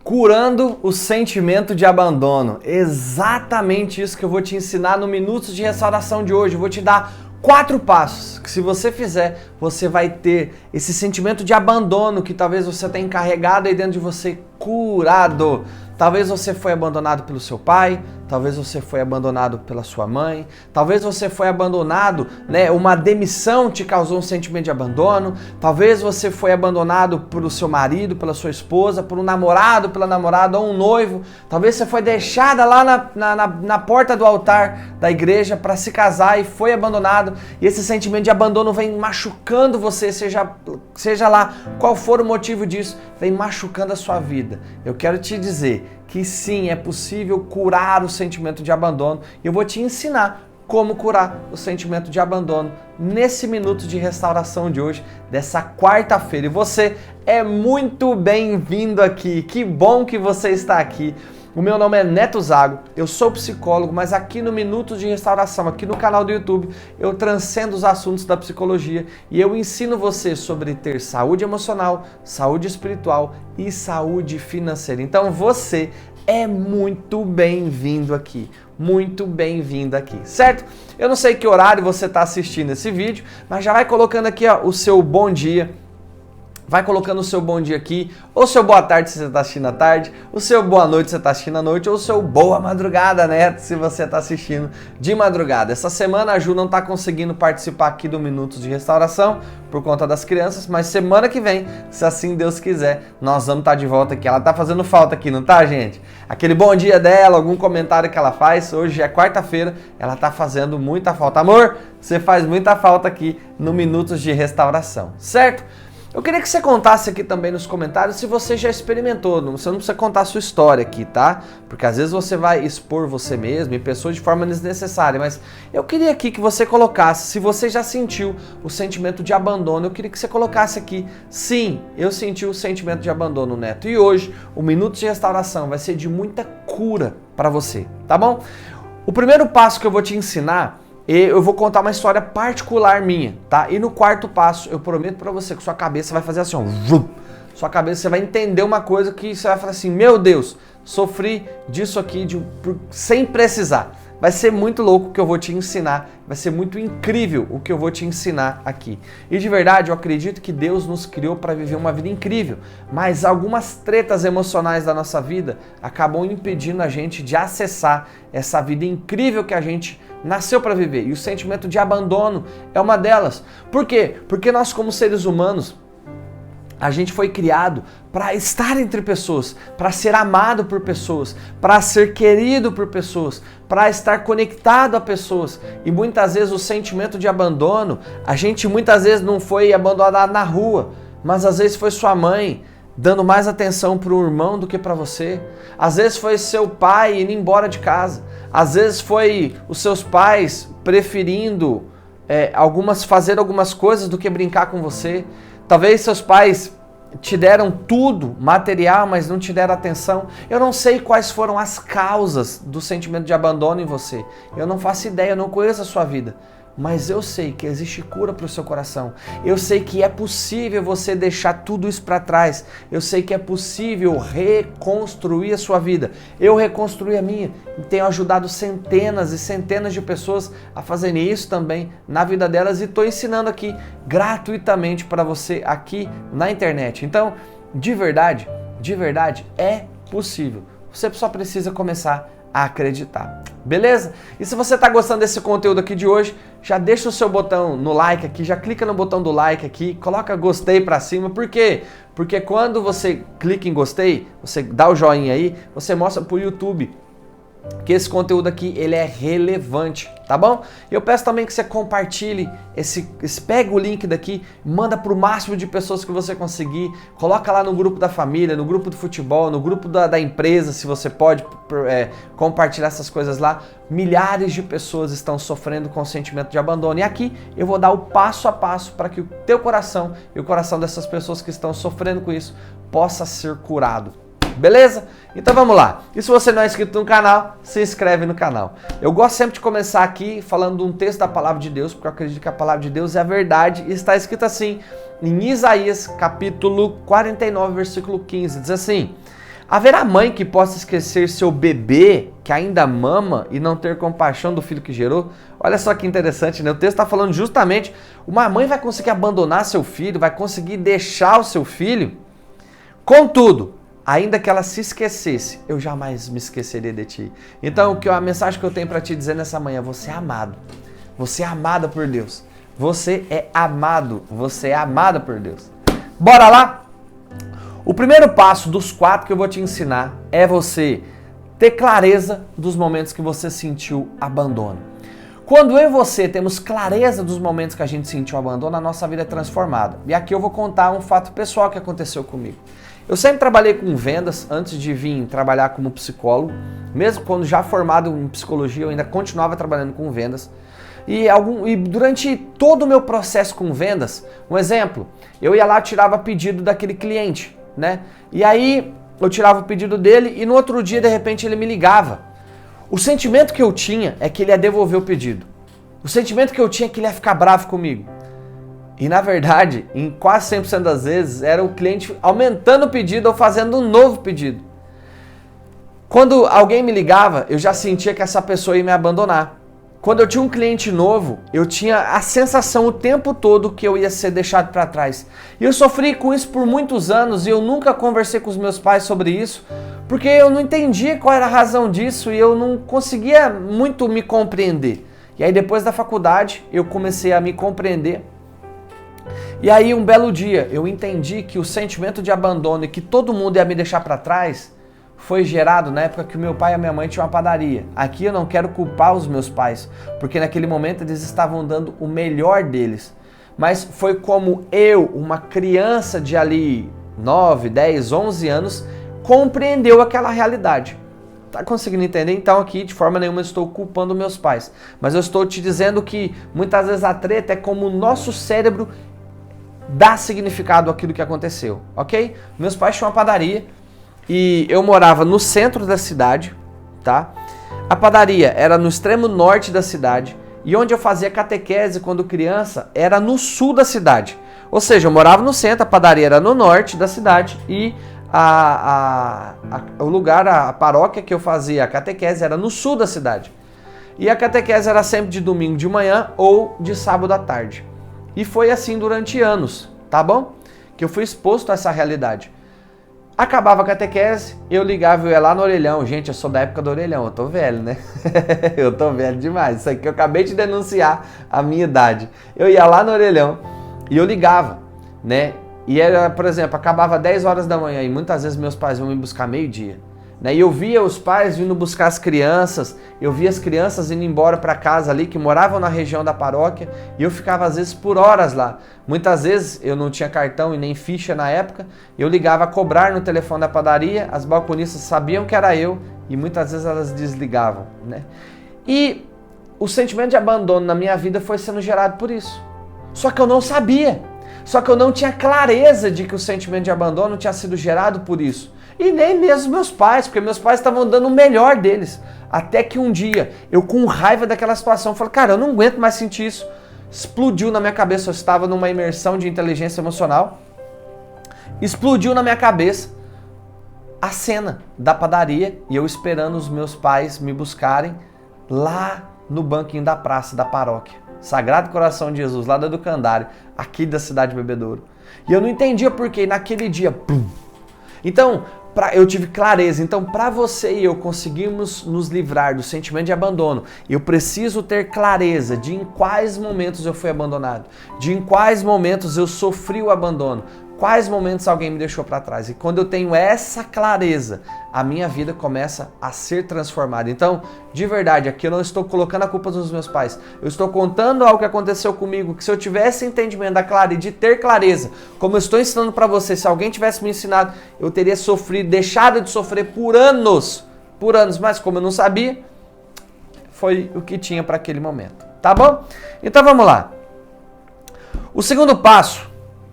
Curando o sentimento de abandono. Exatamente isso que eu vou te ensinar no Minutos de Restauração de hoje. Eu vou te dar 4 passos que, se você fizer, você vai ter esse sentimento de abandono que talvez você tenha carregado aí dentro de você curado. Talvez você foi abandonado pelo seu pai, talvez você foi abandonado pela sua mãe, talvez você foi abandonado, uma demissão te causou um sentimento de abandono, talvez você foi abandonado pelo seu marido, pela sua esposa, por um namorado, pela namorada ou um noivo, talvez você foi deixada lá na porta do altar da igreja para se casar e foi abandonado, e esse sentimento de abandono vem machucando você, seja lá qual for o motivo disso, vem machucando a sua vida. Eu quero te dizer que sim, é possível curar o sentimento de abandono e eu vou te ensinar como curar o sentimento de abandono nesse Minuto de Restauração de hoje, dessa quarta-feira. E você é muito bem-vindo aqui, que bom que você está aqui. O meu nome é Neto Zago, eu sou psicólogo, mas aqui no Minutos de Restauração, aqui no canal do YouTube, eu transcendo os assuntos da psicologia e eu ensino você sobre ter saúde emocional, saúde espiritual e saúde financeira. Então você é muito bem-vindo aqui, muito bem-vindo aqui, certo? Eu não sei que horário você está assistindo esse vídeo, mas já vai colocando aqui o seu bom dia. Vai colocando o seu bom dia aqui, ou seu boa tarde se você está assistindo à tarde, o seu boa noite se você está assistindo à noite, ou o seu boa madrugada, né, se você está assistindo de madrugada. Essa semana a Ju não está conseguindo participar aqui do Minutos de Restauração por conta das crianças, mas semana que vem, se assim Deus quiser, nós vamos estar de volta aqui. Ela está fazendo falta aqui, não tá, gente? Aquele bom dia dela, algum comentário que ela faz, hoje é quarta-feira, ela está fazendo muita falta. Amor, você faz muita falta aqui no Minutos de Restauração, certo? Eu queria que você contasse aqui também nos comentários se você já experimentou. Você não precisa contar a sua história aqui, tá? Porque às vezes você vai expor você mesmo e pessoas de forma desnecessária. Mas eu queria aqui que você colocasse, se você já sentiu o sentimento de abandono, eu queria que você colocasse aqui, sim, eu senti o sentimento de abandono, Neto. E hoje, o Minuto de Restauração vai ser de muita cura para você, tá bom? O primeiro passo que eu vou te ensinar, eu vou contar uma história particular minha, tá? E no quarto passo, eu prometo pra você que sua cabeça vai fazer assim, ó, sua cabeça, você vai entender uma coisa que você vai falar assim, meu Deus, sofri disso aqui sem precisar. Vai ser muito louco o que eu vou te ensinar, vai ser muito incrível o que eu vou te ensinar aqui. E de verdade, eu acredito que Deus nos criou para viver uma vida incrível, mas algumas tretas emocionais da nossa vida acabam impedindo a gente de acessar essa vida incrível que a gente nasceu para viver. E o sentimento de abandono é uma delas. Por quê? Porque nós, como seres humanos, a gente foi criado para estar entre pessoas, para ser amado por pessoas, para ser querido por pessoas, para estar conectado a pessoas. E muitas vezes o sentimento de abandono, a gente muitas vezes não foi abandonado na rua, mas às vezes foi sua mãe dando mais atenção para o irmão do que para você. Às vezes foi seu pai indo embora de casa. Às vezes foi os seus pais preferindo fazer algumas coisas do que brincar com você. Talvez seus pais te deram tudo, material, mas não te deram atenção. Eu não sei quais foram as causas do sentimento de abandono em você. Eu não faço ideia, eu não conheço a sua vida. Mas eu sei que existe cura para o seu coração. Eu sei que é possível você deixar tudo isso para trás. Eu sei que é possível reconstruir a sua vida. Eu reconstruí a minha e tenho ajudado centenas e centenas de pessoas a fazerem isso também na vida delas e estou ensinando aqui gratuitamente para você aqui na internet. Então, de verdade é possível. Você só precisa começar a acreditar. Beleza? E se você está gostando desse conteúdo aqui de hoje, já deixa o seu botão no like aqui, já clica no botão do like aqui, coloca gostei pra cima. Por quê? Porque quando você clica em gostei, você dá o joinha aí, você mostra pro YouTube que esse conteúdo aqui ele é relevante, tá bom? E eu peço também que você compartilhe pega o link daqui, manda para o máximo de pessoas que você conseguir, coloca lá no grupo da família, no grupo do futebol, no grupo da empresa, se você pode compartilhar essas coisas lá. Milhares de pessoas estão sofrendo com o sentimento de abandono e aqui eu vou dar o passo a passo para que o teu coração e o coração dessas pessoas que estão sofrendo com isso possa ser curado. Beleza? Então vamos lá. E se você não é inscrito no canal, se inscreve no canal. Eu gosto sempre de começar aqui falando de um texto da Palavra de Deus, porque eu acredito que a Palavra de Deus é a verdade e está escrito assim em Isaías capítulo 49, versículo 15. Diz assim: Haverá mãe que possa esquecer seu bebê que ainda mama e não ter compaixão do filho que gerou? Olha só que interessante, né? O texto está falando justamente, uma mãe vai conseguir abandonar seu filho, vai conseguir deixar o seu filho? Contudo, ainda que ela se esquecesse, eu jamais me esqueceria de ti. Então, a mensagem que eu tenho para te dizer nessa manhã, você é amado. Você é amada por Deus. Você é amado. Você é amada por Deus. Bora lá? O primeiro passo dos 4 que eu vou te ensinar é você ter clareza dos momentos que você sentiu abandono. Quando eu e você temos clareza dos momentos que a gente sentiu abandono, a nossa vida é transformada. E aqui eu vou contar um fato pessoal que aconteceu comigo. Eu sempre trabalhei com vendas antes de vir trabalhar como psicólogo. Mesmo quando já formado em psicologia, eu ainda continuava trabalhando com vendas. E durante todo o meu processo com vendas, um exemplo, eu ia lá e tirava pedido daquele cliente, né? E aí eu tirava o pedido dele e no outro dia, de repente, ele me ligava. O sentimento que eu tinha é que ele ia devolver o pedido. O sentimento que eu tinha é que ele ia ficar bravo comigo. E na verdade, em quase 100% das vezes, era o cliente aumentando o pedido ou fazendo um novo pedido. Quando alguém me ligava, eu já sentia que essa pessoa ia me abandonar. Quando eu tinha um cliente novo, eu tinha a sensação o tempo todo que eu ia ser deixado para trás. E eu sofri com isso por muitos anos e eu nunca conversei com os meus pais sobre isso, porque eu não entendia qual era a razão disso e eu não conseguia muito me compreender. E aí depois da faculdade, eu comecei a me compreender. E aí um belo dia, eu entendi que o sentimento de abandono e que todo mundo ia me deixar para trás foi gerado na época que o meu pai e a minha mãe tinham uma padaria. Aqui eu não quero culpar os meus pais, porque naquele momento eles estavam dando o melhor deles. Mas foi como eu, uma criança de ali 9, 10, 11 anos, compreendeu aquela realidade. Tá conseguindo entender? Então aqui de forma nenhuma eu estou culpando meus pais. Mas eu estou te dizendo que muitas vezes a treta é como o nosso cérebro dá significado àquilo que aconteceu, ok? Meus pais tinham uma padaria. E eu morava no centro da cidade, tá? A padaria era no extremo norte da cidade e onde eu fazia catequese quando criança era no sul da cidade. Ou seja, eu morava no centro, a padaria era no norte da cidade e o lugar, a paróquia que eu fazia a catequese era no sul da cidade. E a catequese era sempre de domingo de manhã ou de sábado à tarde. E foi assim durante anos, tá bom? Que eu fui exposto a essa realidade. Acabava a catequese, eu ligava, eu ia lá no orelhão. Gente, eu sou da época do orelhão, eu tô velho, né? Eu tô velho demais. Isso aqui eu acabei de denunciar a minha idade. Eu ia lá no orelhão e eu ligava, né? E era, por exemplo, acabava 10 horas da manhã e muitas vezes meus pais iam me buscar meio-dia. Né? E eu via os pais vindo buscar as crianças, eu via as crianças indo embora para casa ali, que moravam na região da paróquia, e eu ficava às vezes por horas lá. Muitas vezes eu não tinha cartão e nem ficha na época, eu ligava a cobrar no telefone da padaria, as balconistas sabiam que era eu, e muitas vezes elas desligavam. Né? E o sentimento de abandono na minha vida foi sendo gerado por isso. Só que eu não sabia, só que eu não tinha clareza de que o sentimento de abandono tinha sido gerado por isso. E nem mesmo meus pais, porque meus pais estavam dando o melhor deles. Até que um dia, eu com raiva daquela situação, falei, cara, eu não aguento mais sentir isso. Explodiu na minha cabeça, eu estava numa imersão de inteligência emocional. Explodiu na minha cabeça a cena da padaria e eu esperando os meus pais me buscarem lá no banquinho da praça da paróquia. Sagrado Coração de Jesus, lá do Educandário, aqui da cidade de Bebedouro. E eu não entendia por que naquele dia, pum. Então, eu tive clareza. Então, para você e eu conseguirmos nos livrar do sentimento de abandono, eu preciso ter clareza de em quais momentos eu fui abandonado, de em quais momentos eu sofri o abandono, quais momentos alguém me deixou para trás. E quando eu tenho essa clareza, a minha vida começa a ser transformada. Então, de verdade, aqui eu não estou colocando a culpa dos meus pais. Eu estou contando algo que aconteceu comigo, que se eu tivesse entendimento da clareza, de ter clareza, como eu estou ensinando para você, se alguém tivesse me ensinado, eu teria sofrido, deixado de sofrer por anos, mas como eu não sabia, foi o que tinha para aquele momento. Tá bom? Então vamos lá. O segundo passo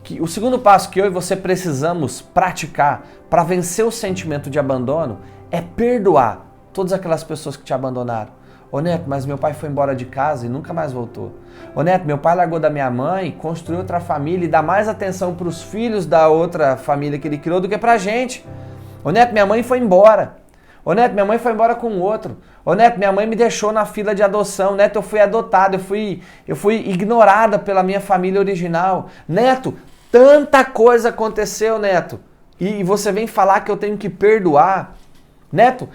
que eu e você precisamos praticar para vencer o sentimento de abandono é perdoar todas aquelas pessoas que te abandonaram. Ô Neto, mas meu pai foi embora de casa e nunca mais voltou. Ô Neto, meu pai largou da minha mãe, construiu outra família e dá mais atenção para os filhos da outra família que ele criou do que pra gente. Ô Neto, minha mãe foi embora. Ô Neto, minha mãe foi embora com outro. Ô Neto, minha mãe me deixou na fila de adoção. Neto, eu fui adotado, eu fui ignorada pela minha família original. Neto, tanta coisa aconteceu, Neto. E você vem falar que eu tenho que perdoar. Neto,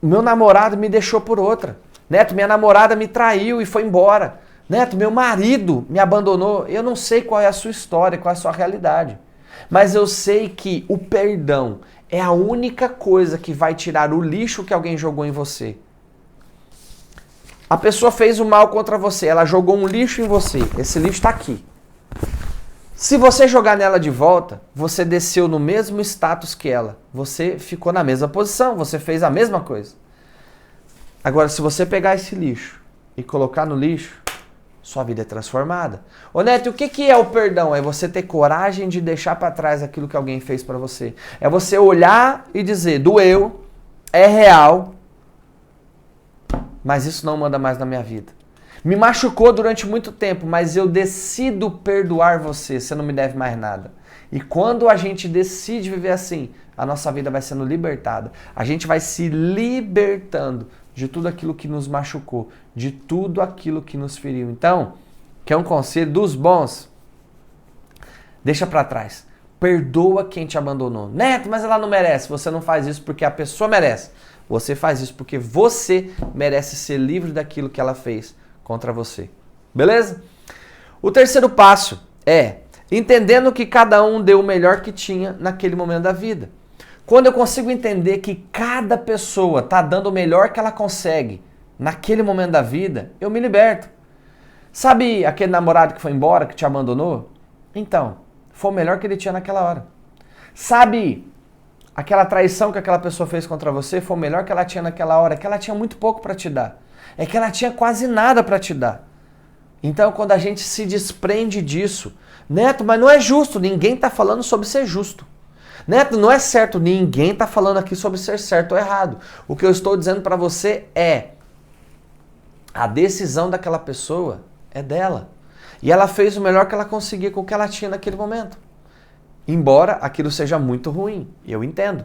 meu namorado me deixou por outra. Neto, minha namorada me traiu e foi embora. Neto, meu marido me abandonou. Eu não sei qual é a sua história, qual é a sua realidade. Mas eu sei que o perdão é a única coisa que vai tirar o lixo que alguém jogou em você. A pessoa fez o mal contra você, ela jogou um lixo em você. Esse lixo está aqui. Se você jogar nela de volta, você desceu no mesmo status que ela. Você ficou na mesma posição, você fez a mesma coisa. Agora, se você pegar esse lixo e colocar no lixo, sua vida é transformada. Ô Neto, o que é o perdão? É você ter coragem de deixar para trás aquilo que alguém fez para você. É você olhar e dizer, doeu, é real, mas isso não manda mais na minha vida. Me machucou durante muito tempo, mas eu decido perdoar você, você não me deve mais nada. E quando a gente decide viver assim, a nossa vida vai sendo libertada. A gente vai se libertando de tudo aquilo que nos machucou, de tudo aquilo que nos feriu. Então, que é um conselho dos bons, deixa pra trás. Perdoa quem te abandonou. Neto, mas ela não merece. Você não faz isso porque a pessoa merece. Você faz isso porque você merece ser livre daquilo que ela fez contra você. Beleza? O terceiro passo é entendendo que cada um deu o melhor que tinha naquele momento da vida. Quando eu consigo entender que cada pessoa está dando o melhor que ela consegue naquele momento da vida, eu me liberto. Sabe aquele namorado que foi embora, que te abandonou? Então, foi o melhor que ele tinha naquela hora. Sabe aquela traição que aquela pessoa fez contra você? Foi o melhor que ela tinha naquela hora, que ela tinha muito pouco para te dar. É que ela tinha quase nada para te dar. Então, quando a gente se desprende disso, Neto, mas não é justo, ninguém está falando sobre ser justo. Neto, não é certo, ninguém está falando aqui sobre ser certo ou errado. O que eu estou dizendo para você é, a decisão daquela pessoa é dela. E ela fez o melhor que ela conseguia com o que ela tinha naquele momento. Embora aquilo seja muito ruim, eu entendo.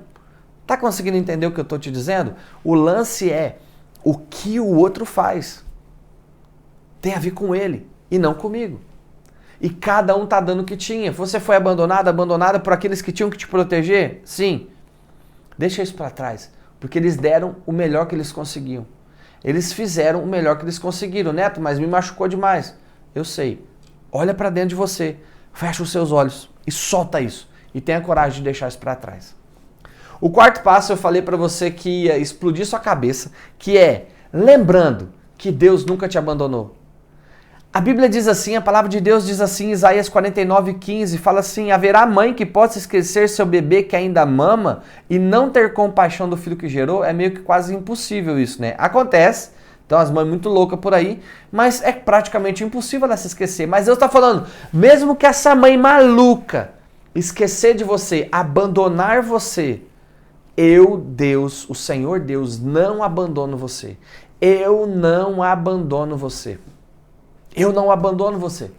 Tá conseguindo entender o que eu estou te dizendo? O lance é o que o outro faz. Tem a ver com ele e não comigo. E cada um tá dando o que tinha. Você foi abandonada por aqueles que tinham que te proteger? Sim. Deixa isso para trás, porque eles deram o melhor que eles conseguiam. Eles fizeram o melhor que eles conseguiram. Neto, mas me machucou demais. Eu sei. Olha para dentro de você, fecha os seus olhos e solta isso. E tenha coragem de deixar isso para trás. O quarto passo eu falei para você que ia explodir sua cabeça, que é lembrando que Deus nunca te abandonou. A Bíblia diz assim, a palavra de Deus diz assim, Isaías 49:15, fala assim, haverá mãe que possa esquecer seu bebê que ainda mama e não ter compaixão do filho que gerou? É meio que quase impossível isso, né? Acontece, então as mães muito loucas por aí, mas é praticamente impossível ela se esquecer. Mas Deus está falando, mesmo que essa mãe maluca esquecer de você, abandonar você, eu, Deus, o Senhor Deus, não abandono você. Eu não abandono você. Eu não abandono você.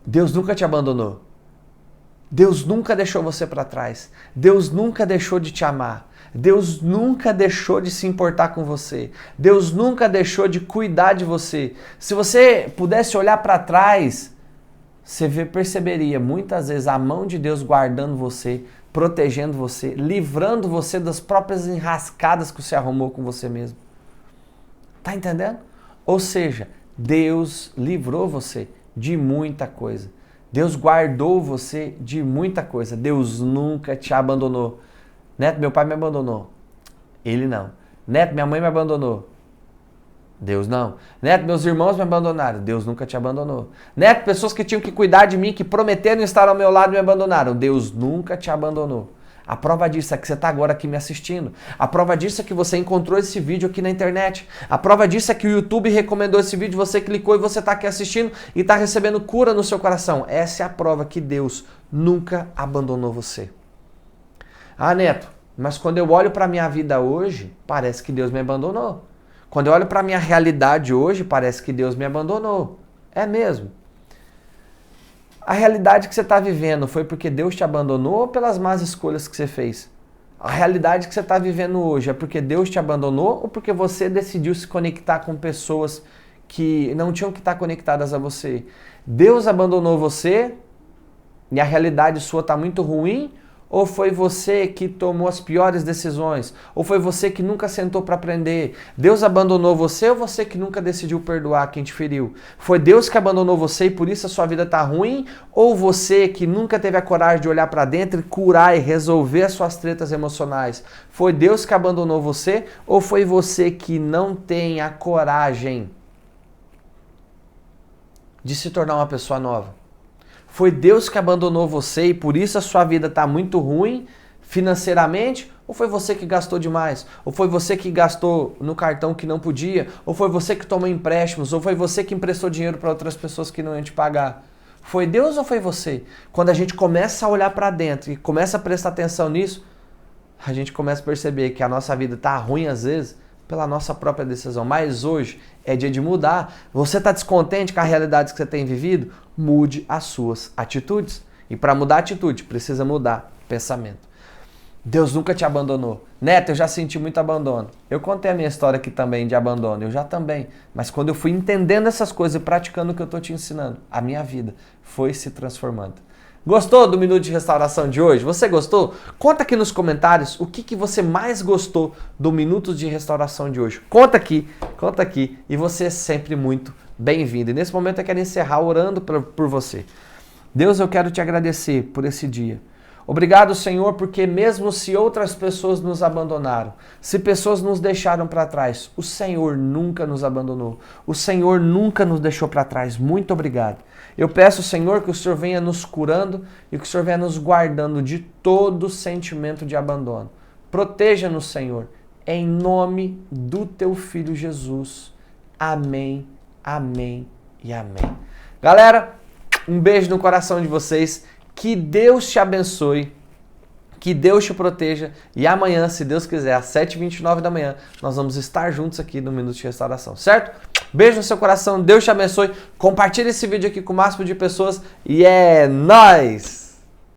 Deus nunca te abandonou. Deus nunca deixou você para trás. Deus nunca deixou de te amar. Deus nunca deixou de se importar com você. Deus nunca deixou de cuidar de você. Se você pudesse olhar para trás, você perceberia muitas vezes a mão de Deus guardando você, protegendo você, livrando você das próprias enrascadas que você arrumou com você mesmo. Tá entendendo? Ou seja, Deus livrou você de muita coisa. Deus guardou você de muita coisa. Deus nunca te abandonou. Neto, meu pai me abandonou. Ele não. Neto, minha mãe me abandonou. Deus não. Neto, meus irmãos me abandonaram. Deus nunca te abandonou. Neto, pessoas que tinham que cuidar de mim, que prometeram estar ao meu lado me abandonaram. Deus nunca te abandonou. A prova disso é que você está agora aqui me assistindo. A prova disso é que você encontrou esse vídeo aqui na internet. A prova disso é que o YouTube recomendou esse vídeo, você clicou e você está aqui assistindo e está recebendo cura no seu coração. Essa é a prova que Deus nunca abandonou você. Ah, Neto, mas quando eu olho para a minha vida hoje, parece que Deus me abandonou. Quando eu olho para a minha realidade hoje, parece que Deus me abandonou. É mesmo. A realidade que você está vivendo foi porque Deus te abandonou ou pelas más escolhas que você fez? A realidade que você está vivendo hoje é porque Deus te abandonou ou porque você decidiu se conectar com pessoas que não tinham que estar conectadas a você? Deus abandonou você e a realidade sua está muito ruim? Ou foi você que tomou as piores decisões? Ou foi você que nunca sentou para aprender? Deus abandonou você ou você que nunca decidiu perdoar quem te feriu? Foi Deus que abandonou você e por isso a sua vida está ruim? Ou você que nunca teve a coragem de olhar para dentro e curar e resolver as suas tretas emocionais? Foi Deus que abandonou você ou foi você que não tem a coragem de se tornar uma pessoa nova? Foi Deus que abandonou você e por isso a sua vida está muito ruim financeiramente? Ou foi você que gastou demais? Ou foi você que gastou no cartão que não podia? Ou foi você que tomou empréstimos? Ou foi você que emprestou dinheiro para outras pessoas que não iam te pagar? Foi Deus ou foi você? Quando a gente começa a olhar para dentro e começa a prestar atenção nisso, a gente começa a perceber que a nossa vida está ruim às vezes pela nossa própria decisão. Mas hoje é dia de mudar. Você está descontente com a realidade que você tem vivido? Mude as suas atitudes. E para mudar a atitude, precisa mudar o pensamento. Deus nunca te abandonou. Neto, eu já senti muito abandono. Eu contei a minha história aqui também de abandono. Eu já também. Mas quando eu fui entendendo essas coisas e praticando o que eu estou te ensinando, a minha vida foi se transformando. Gostou do Minuto de Restauração de hoje? Você gostou? Conta aqui nos comentários o que você mais gostou do Minutos de Restauração de hoje. Conta aqui. E você é sempre muito bem-vindo. E nesse momento eu quero encerrar orando por você. Deus, eu quero te agradecer por esse dia. Obrigado, Senhor, porque mesmo se outras pessoas nos abandonaram, se pessoas nos deixaram para trás, o Senhor nunca nos abandonou. O Senhor nunca nos deixou para trás. Muito obrigado. Eu peço, Senhor, que o Senhor venha nos curando e que o Senhor venha nos guardando de todo sentimento de abandono. Proteja-nos, Senhor, em nome do Teu Filho Jesus. Amém, amém e amém. Galera, um beijo no coração de vocês. Que Deus te abençoe, que Deus te proteja e amanhã, se Deus quiser, às 7h29 da manhã, nós vamos estar juntos aqui no Minuto de Restauração, certo? Beijo no seu coração, Deus te abençoe, compartilhe esse vídeo aqui com o máximo de pessoas e é nóis!